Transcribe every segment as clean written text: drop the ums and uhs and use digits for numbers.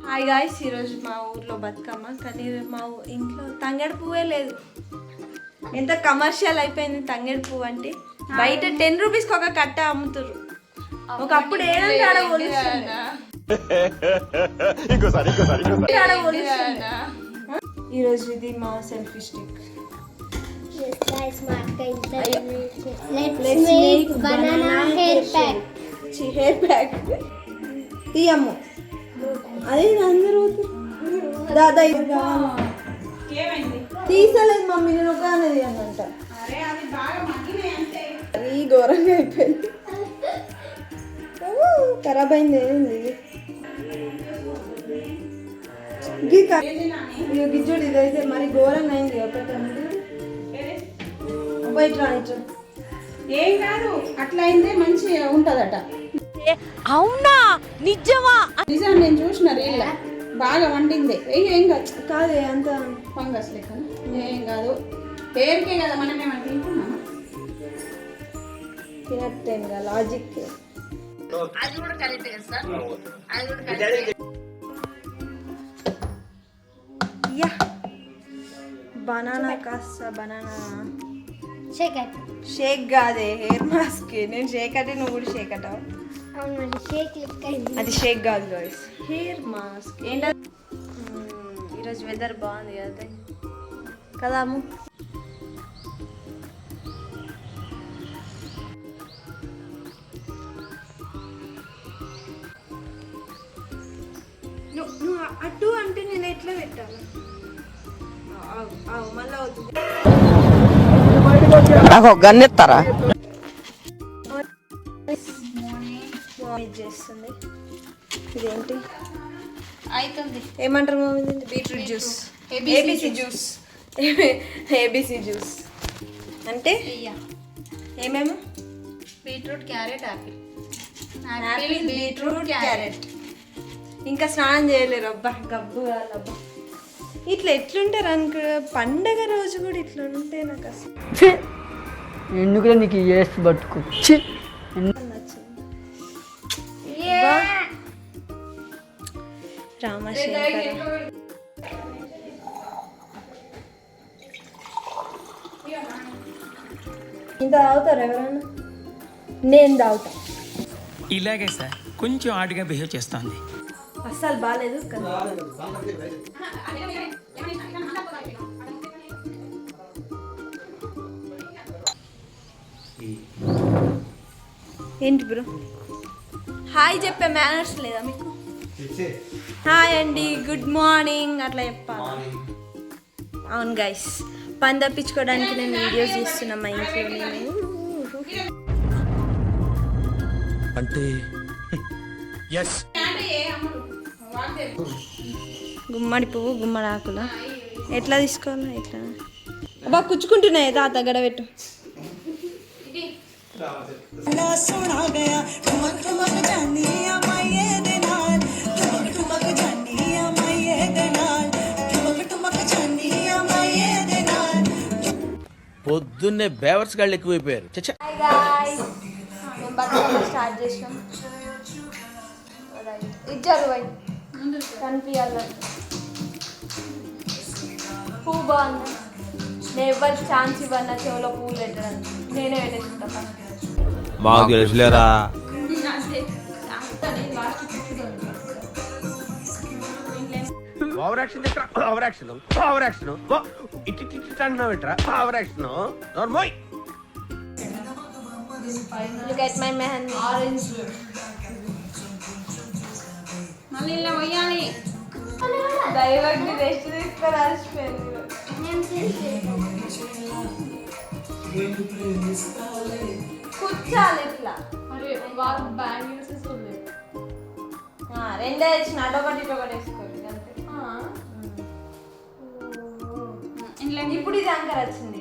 Hi guys, ఈరోజు మా ఊర్లో బతుకమ్మ. కానీ మా ఇంట్లో తంగేడు పువ్వే లేదు. ఎంత కమర్షియల్ అయిపోయింది తంగేడు పువ్వు అంటే. బయట 10 రూపీస్కి ఒక కట్ట అమ్ముతుర్రు. ఒకప్పుడు ఏడంటే ఆడ ఈరోజు ఇది మా సెల్ఫీ స్టిక్. హెయిర్ ప్యాక్ తీయమ్ము. అదే అందరూ దాదా ఇది తీసలేదు మమ్మీ, నేను ఒక అనేది అంట. ఈ ఘోరంగా అయిపోయింది, ఖరాబ్ అయింది. ఏంది గిజ్జుడు, ఇదైతే మరి ఘోరంగా అయింది. బయట ఏం కాదు, అట్లా అయిందే మంచిగా ఉంటదట. అవునా? నిజమా? నిజం, నేను చూసిన రీల్. బాగా వండింది. ఏం కాదు కాదు, అంత ఫంగస్ లెక్క. ఏం కాదు, పేరుకే కదా, మనం ఏమైనా తింటున్నామా? తినట్టేం కదా, లాజిక్. అది కూడా కరెక్ట్ కదా సార్, అది కూడా యా బనానా కాస్త బనానా షేక్ కాదే, హెయిర్ మాస్క్. నేను షేక్ అంటే నువ్వు కూడా షేక్ అంటావు. అది షేక్ కాదు గాయ్స్, హెయిర్ మాస్క్. ఏంటది? ఈరోజు వెదర్ బాగుంది కదా కదాము. నువ్వు అటు అంటే నేను ఎట్లా పెట్టాను? మళ్ళీ అవుతుంది. గన్నెత్తారా చేస్తుంది. ఇదేంటి అవుతుంది? ఏమంటారు mummy? Beetroot juice, ABC juice. ABC juice అంటే ఏమేమో? Beetroot, carrot, Apple. Beetroot, carrot. ఇంకా స్నానం చేయలేరు. అబ్బా గబ్బు అబ్బా, ఇట్లా ఎట్లుంటారు అనుకో. పండగ రోజు కూడా ఇట్లా ఉంటే నాకు అసలు ఎందుకు నీకు వేసి పట్టుకో. రామశేఖర ఇంత తాగుతారు ఎవరన్నా? నేను తాగుతా. ఇలాగే సార్, కొంచెం ఆడిగా బిహేవ్ చేస్తోంది. అస్సలు బాగాలేదు కదా. ఏంటి బ్రో హాయ్ చెప్పే మేనర్స్ లేదా మీకు? హాయ్ అండి, గుడ్ మార్నింగ్ అట్లా చెప్పాలి. అవును గైస్, పని తప్పించుకోవడానికి నేను వీడియోస్ తీస్తున్నా మా ఇంట్లో. నేను అంటే గుమ్మడి పువ్వు, గుమ్మడి ఆకుల ఎట్లా తీసుకోవాలా? ఎట్లా అబ్బా కుచ్చుకుంటున్నాయి. తాత గడబెట్టు. పొద్దున్నే బేవర్స్ గాళ్ళు ఎక్కువైపోయారు. స్టార్ట్ చేసినాం. ఇచ్చారు కనిపించాలి. పువ్వు బాగుంది. నేను ఎవరికి ఛాన్స్ ఇవ్వన్నా చెవులో పువ్వులు పెట్టడానికి. నేనే పెట్టేసుకుంటా. మాకు తెలుసులేరా. Over action over action over action ఇటు అంటున్నావు ఎట్రా? ఓవర్ యాక్షన్ నోర్మోయ్. Look at my mehendi. Orange. మళ్ళీ ఇలా పోయాలి. దైవజ్ఞ రెస్ట్ తీసుకొని అలసిపోయింది. కూర్చోాలి ఇట్లా. రెండే వచ్చిన అటొకటి ఇటొకటి వేసుకోండి అంతే. ఇప్పుడు ఇది అంకర్ వచ్చింది.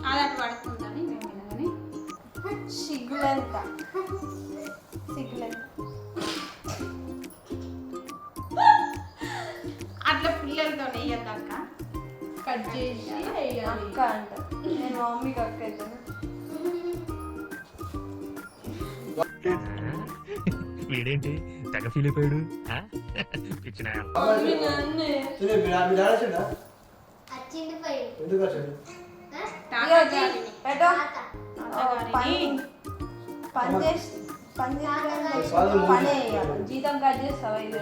అది అటు పడుతుందని మేము సిగ్గులెంత అట్లా పిల్లలతో వేయద్దాక కట్ చేసి అక్క అంట. నేను మా మమ్మీకి అక్క అవుతాను. వీడేంటి తెగ ఫీల్ అయిపోయాడు పిచ్చిన జీతం కట్ చేస్తావా ఇది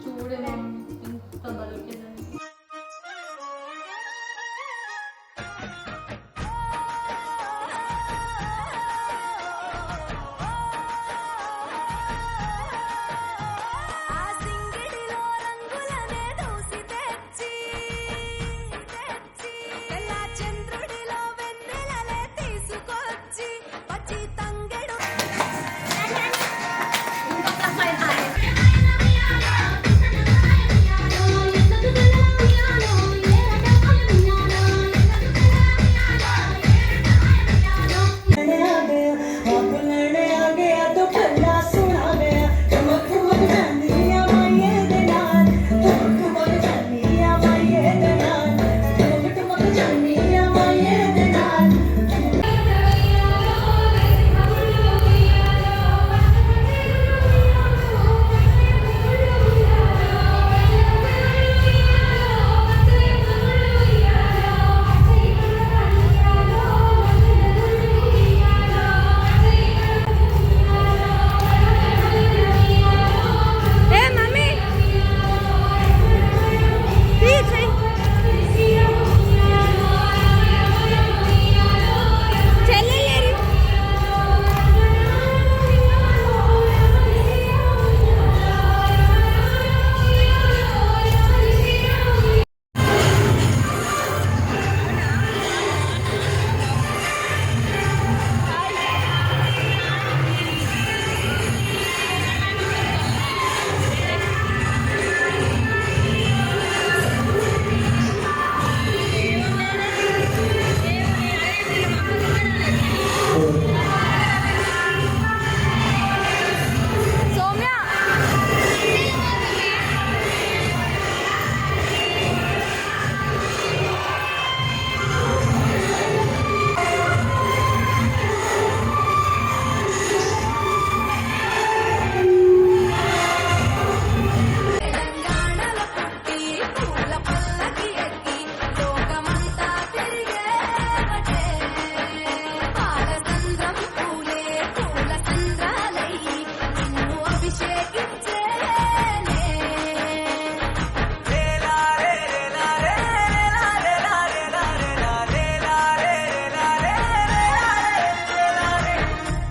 చూడలేము ఇంత బలికిందని.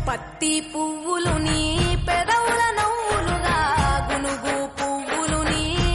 పత్తి పువ్వులు